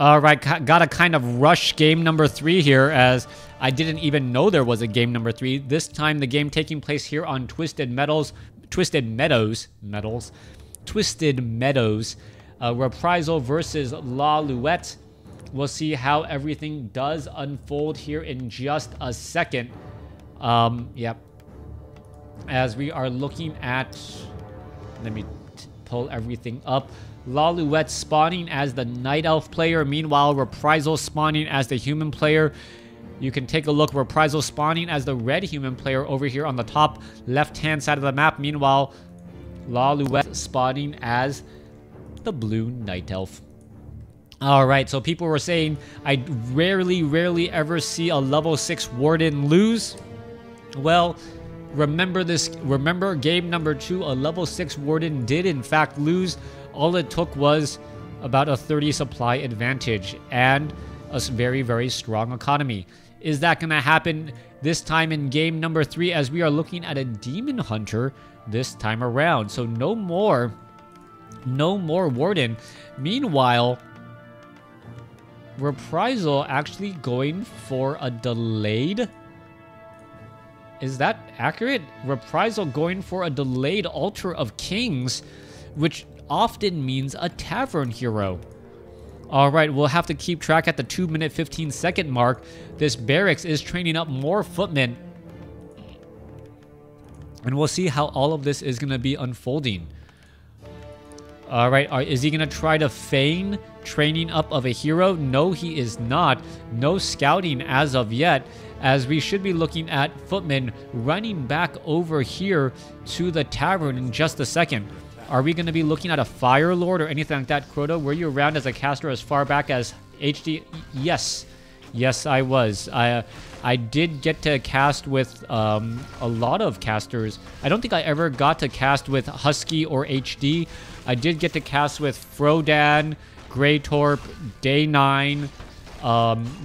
All right, got to kind of rush game number 3 here, as I didn't even know there was a game number 3. This time the game taking place here on Twisted Meadows. Reprisal versus Lawliet. We'll see how everything does unfold here in just a second. Yep. As we are looking at... Let me pull everything up. Lawliet spawning as the Night Elf player. Meanwhile, Reprisal spawning as the human player. You can take a look. Reprisal spawning as the red human player over here on the top left-hand side of the map. Meanwhile, Lawliet spawning as the blue Night Elf. Alright, so people were saying, I rarely ever see a level 6 Warden lose. Well, remember game number 2, a level 6 Warden did in fact lose. All it took was about a 30 supply advantage and a very strong economy. Is that going to happen this time in game number 3, as we are looking at a Demon Hunter this time around? So no more Warden. Meanwhile, Reprisal actually going for a delayed... Is that accurate? Reprisal going for a delayed Altar of Kings, which often means a tavern hero. Alright, we'll have to keep track at the 2-minute 15-second mark. This barracks is training up more footmen. And we'll see how all of this is going to be unfolding. Alright, is he going to try to feign training up of a hero? No, he is not. No scouting as of yet, as we should be looking at footmen running back over here to the tavern in just a second. Are we going to be looking at a Fire Lord or anything like that? Crota, were you around as a caster as far back as HD? Yes. Yes, I was. I did get to cast with a lot of casters. I don't think I ever got to cast with Husky or HD. I did get to cast with Frodan, Greytorp, Day9,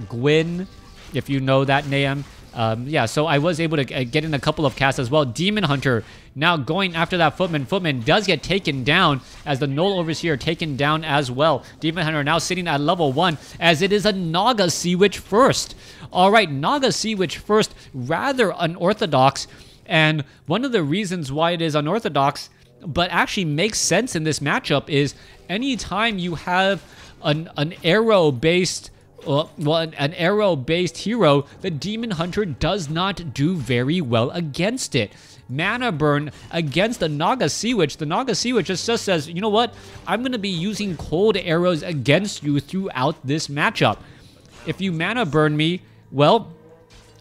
Gwyn, if you know that name. Yeah, so I was able to get in a couple of casts as well. Demon Hunter now going after that Footman. Footman does get taken down as the Null Overseer taken down as well. Demon Hunter now sitting at level 1 as it is a Naga Sea Witch first. Alright, Naga Sea Witch first, rather unorthodox. And one of the reasons why it is unorthodox, but actually makes sense in this matchup, is anytime you have an arrow-based... an arrow-based hero, the Demon Hunter does not do very well against it. Mana burn against the Naga Sea Witch. The Naga Sea Witch just says, you know what? I'm going to be using cold arrows against you throughout this matchup. If you mana burn me, well,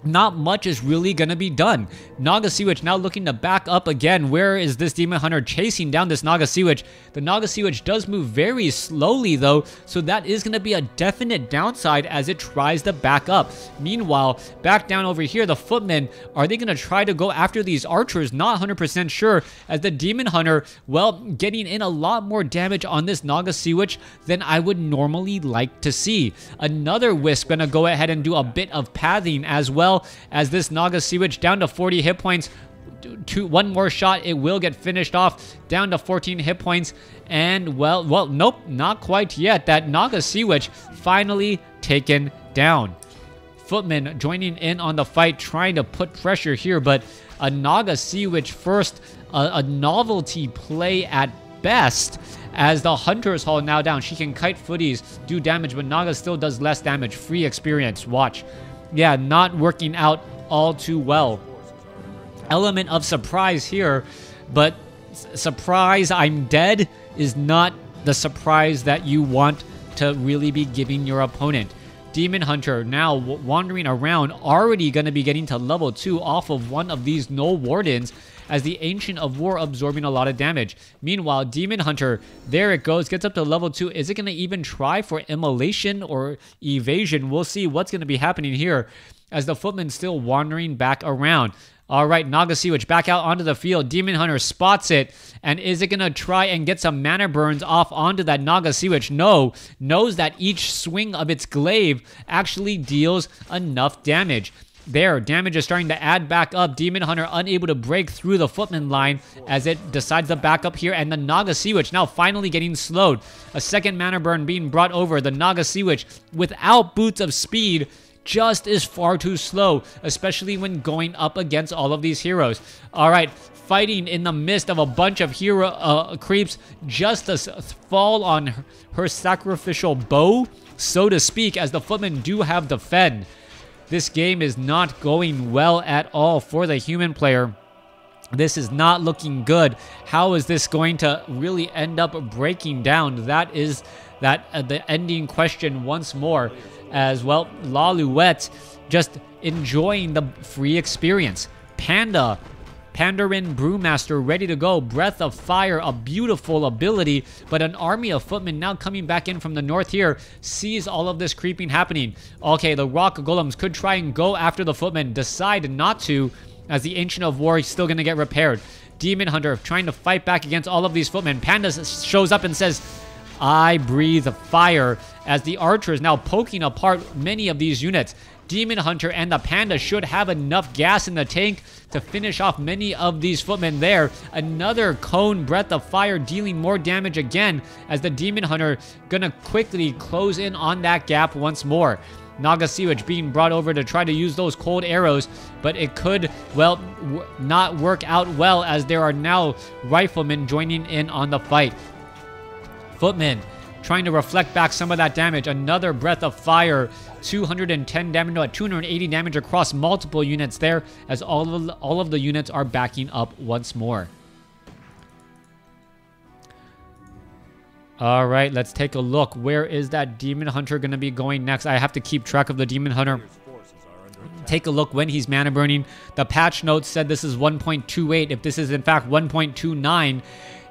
not much is really going to be done. Naga Sea Witch now looking to back up again. Where is this Demon Hunter chasing down this Naga Sea Witch? The Naga Sea Witch does move very slowly though, so that is going to be a definite downside as it tries to back up. Meanwhile, back down over here, the Footmen, are they going to try to go after these archers? Not 100% sure, as the Demon Hunter, well, getting in a lot more damage on this Naga Sea Witch than I would normally like to see. Another Wisp going to go ahead and do a bit of pathing as well, as this Naga Sea Witch down to 40 hit points. One more shot, it will get finished off, down to 14 hit points. And well, nope, not quite yet. That Naga Sea Witch finally taken down. Footman joining in on the fight, trying to put pressure here, but a Naga Sea Witch first, a novelty play at best, as the Hunter's Hall now down. She can kite footies, do damage, but Naga still does less damage. Free experience, watch. Yeah, not working out all too well. Element of surprise here, but surprise I'm dead is not the surprise that you want to really be giving your opponent. Demon Hunter now wandering around, already going to be getting to level 2 off of one of these Null Wardens, as the Ancient of War absorbing a lot of damage. Meanwhile, Demon Hunter, there it goes, gets up to level 2. Is it going to even try for Immolation or Evasion? We'll see what's going to be happening here, as the Footman still wandering back around. Alright, Naga Sea Witch back out onto the field. Demon Hunter spots it, and is it going to try and get some mana burns off onto that Naga Sea Witch? No, knows that each swing of its glaive actually deals enough damage. There, damage is starting to add back up. Demon Hunter unable to break through the footman line as it decides to back up here. And the Naga Sea Witch now finally getting slowed. A second mana burn being brought over. The Naga Sea Witch, without Boots of Speed, just is far too slow, especially when going up against all of these heroes. All right, fighting in the midst of a bunch of hero creeps just to fall on her sacrificial bow, so to speak, as the footmen do have defend. This game is not going well at all for the human player. This is not looking good. How is this going to really end up breaking down? That is the ending question once more. As well, Lawliet just enjoying the free experience. Pandarin Brewmaster ready to go. Breath of Fire, a beautiful ability, but an army of footmen now coming back in from the north here sees all of this creeping happening. Okay, the rock golems could try and go after the footmen, decide not to, as the Ancient of War is still going to get repaired. Demon Hunter trying to fight back against all of these footmen. Panda shows up and says, I breathe fire, as the archer is now poking apart many of these units. Demon Hunter and the Panda should have enough gas in the tank to finish off many of these footmen there. Another cone Breath of Fire dealing more damage again, as the Demon Hunter gonna quickly close in on that gap once more. Naga Sea Witch being brought over to try to use those cold arrows, but it could, well, not work out well, as there are now riflemen joining in on the fight. Footmen trying to reflect back some of that damage. Another Breath of Fire, 210 damage, no, 280 damage across multiple units there, as all of the units are backing up once more. All right, let's take a look. Where is that Demon Hunter going to be going next? I have to keep track of the Demon Hunter. Take a look when he's mana burning. The patch notes said this is 1.28. If this is in fact 1.29,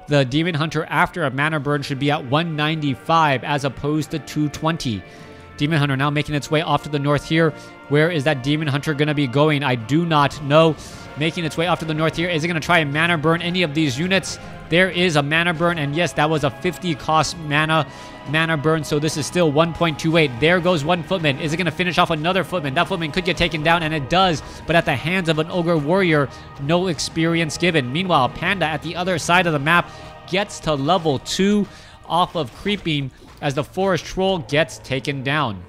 the Demon Hunter after a mana burn should be at 195 as opposed to 220. Demon Hunter now making its way off to the north here. Where is that Demon Hunter going to be going? I do not know. Making its way off to the north here. Is it going to try and mana burn any of these units? There is a mana burn, and yes, that was a 50 cost mana burn, so this is still 1.28. There goes one footman. Is it going to finish off another footman? That footman could get taken down, and it does, but at the hands of an ogre warrior, no experience given. Meanwhile, Panda at the other side of the map gets to level 2 off of creeping as the forest troll gets taken down.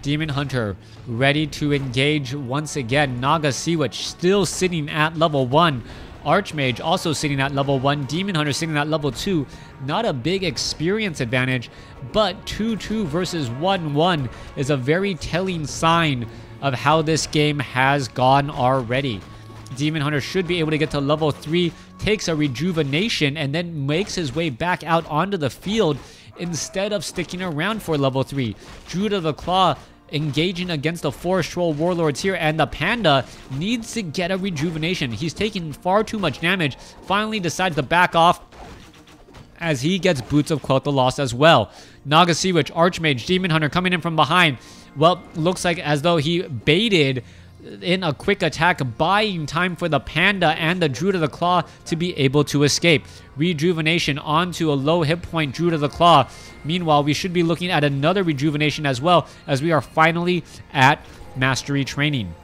Demon Hunter ready to engage once again. Naga Sea Witch still sitting at level 1. Archmage also sitting at level 1. Demon Hunter sitting at level 2. Not a big experience advantage, but 2-2 versus 1-1 is a very telling sign of how this game has gone already. Demon Hunter should be able to get to level 3, takes a rejuvenation, and then makes his way back out onto the field instead of sticking around for level 3. Druid of the Claw engaging against the Forest Troll Warlords here, and the Panda needs to get a rejuvenation. He's taking far too much damage. Finally decides to back off as he gets Boots of Quoth the Lost as well. Naga Sea Witch, Archmage, Demon Hunter coming in from behind. Well, looks like as though he baited in a quick attack, buying time for the Panda and the Druid of the Claw to be able to escape. Rejuvenation onto a low hit point Druid of the Claw. Meanwhile, we should be looking at another rejuvenation as well, as we are finally at Mastery Training.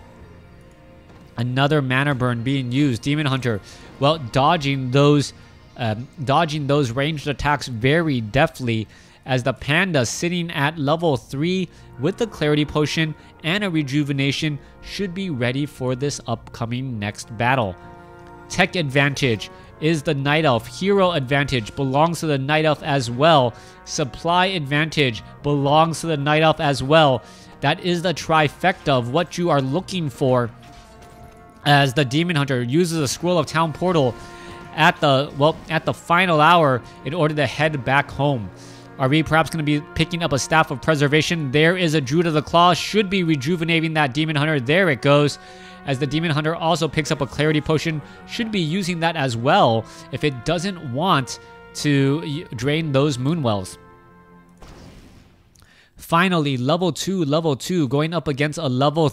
Another mana burn being used. Demon Hunter, well, dodging those ranged attacks very deftly, as the Panda sitting at level 3 with the Clarity Potion and a rejuvenation should be ready for this upcoming next battle. Tech advantage is the Night Elf. Hero advantage belongs to the Night Elf as well. Supply advantage belongs to the Night Elf as well. That is the trifecta of what you are looking for, as the Demon Hunter uses a Scroll of Town Portal at the final hour in order to head back home. Are we perhaps going to be picking up a Staff of Preservation? There is a Druid of the Claw. Should be rejuvenating that Demon Hunter. There it goes. As the Demon Hunter also picks up a Clarity Potion. Should be using that as well if it doesn't want to drain those Moonwells. Finally, level 2, going up against a level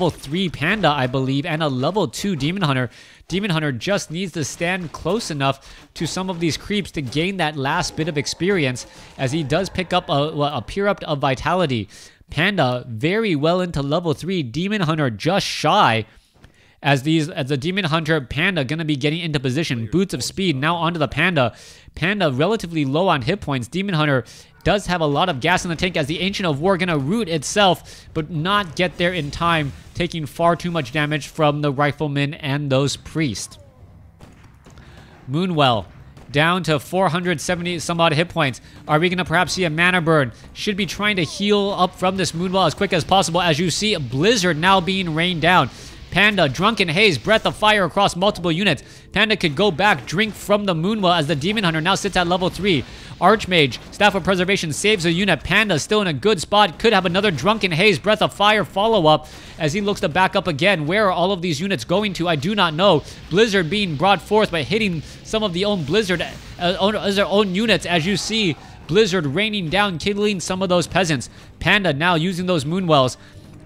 3 Panda, I believe, and a level 2 Demon Hunter. Demon Hunter just needs to stand close enough to some of these creeps to gain that last bit of experience, as he does pick up a Pure Up of Vitality. Panda very well into level 3. Demon Hunter just shy. As the Demon Hunter Panda gonna be getting into position. Boots of Speed now onto the Panda. Panda relatively low on hit points. Demon Hunter does have a lot of gas in the tank as the Ancient of War gonna root itself, but not get there in time, taking far too much damage from the Rifleman and those Priests. Moonwell down to 470 some odd hit points. Are we gonna perhaps see a mana burn? Should be trying to heal up from this Moonwell as quick as possible. As you see, a Blizzard now being rained down. Panda, Drunken Haze, Breath of Fire across multiple units. Panda could go back, drink from the Moonwell as the Demon Hunter now sits at level 3. Archmage, Staff of Preservation saves a unit. Panda still in a good spot. Could have another Drunken Haze, Breath of Fire follow-up as he looks to back up again. Where are all of these units going to? I do not know. Blizzard being brought forth by hitting some of the own Blizzard, as their own units, as you see. Blizzard raining down, killing some of those peasants. Panda now using those Moonwells.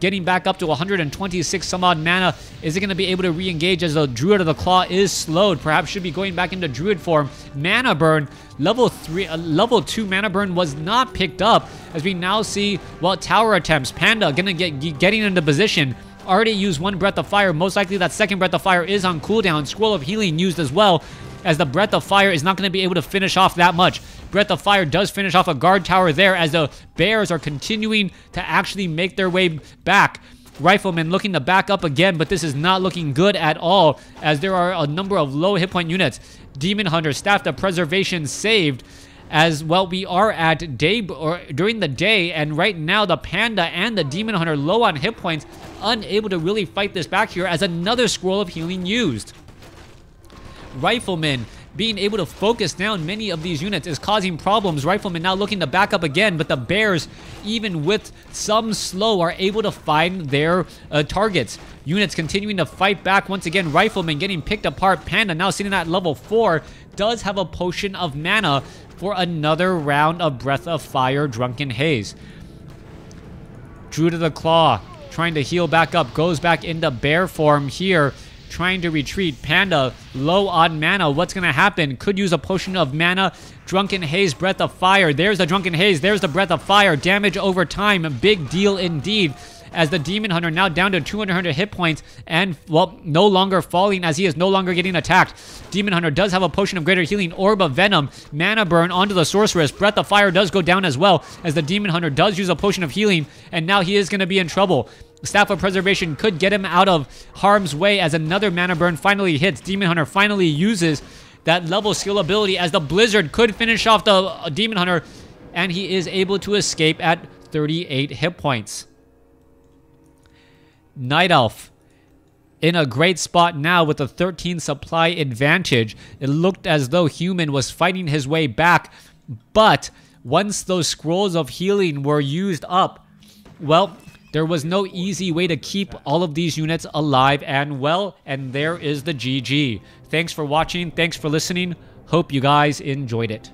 Getting back up to 126 some odd mana. Is it going to be able to re-engage as the Druid of the Claw is slowed? Perhaps should be going back into Druid form. Mana burn, level 2 mana burn was not picked up as we now see, well, tower attempts. Panda going to getting into position. Already used one Breath of Fire. Most likely that second Breath of Fire is on cooldown. Scroll of Healing used as well, as the Breath of Fire is not going to be able to finish off that much. Breath of Fire does finish off a guard tower there as the bears are continuing to actually make their way back. Rifleman looking to back up again, but this is not looking good at all as there are a number of low hit point units. Demon Hunter, Staff of Preservation saved as well. We are at during the day, and right now the Panda and the Demon Hunter low on hit points, unable to really fight this back here as another Scroll of Healing used. Rifleman being able to focus down many of these units is causing problems. Rifleman now looking to back up again, but the bears, even with some slow, are able to find their targets. Units continuing to fight back once again. Rifleman getting picked apart. Panda now sitting at level 4 does have a potion of mana for another round of Breath of Fire, Drunken Haze. Druid of the Claw trying to heal back up, goes back into bear form here, trying to retreat. Panda low on mana. What's going to happen? Could use a potion of mana. Drunken Haze, Breath of Fire. There's the Drunken Haze. There's the Breath of Fire. Damage over time. A big deal indeed. As the Demon Hunter now down to 200 hit points and, well, no longer falling as he is no longer getting attacked. Demon Hunter does have a potion of greater healing. Orb of Venom. Mana burn onto the Sorceress. Breath of Fire does go down as well as the Demon Hunter does use a potion of healing, and now he is going to be in trouble. Staff of Preservation could get him out of harm's way as another mana burn finally hits. Demon Hunter finally uses that level skill ability as the Blizzard could finish off the Demon Hunter, and he is able to escape at 38 hit points. Night Elf in a great spot now with a 13 supply advantage. It looked as though Human was fighting his way back, but once those scrolls of healing were used up, well, there was no easy way to keep all of these units alive and well, and there is the GG. Thanks for watching. Thanks for listening. Hope you guys enjoyed it.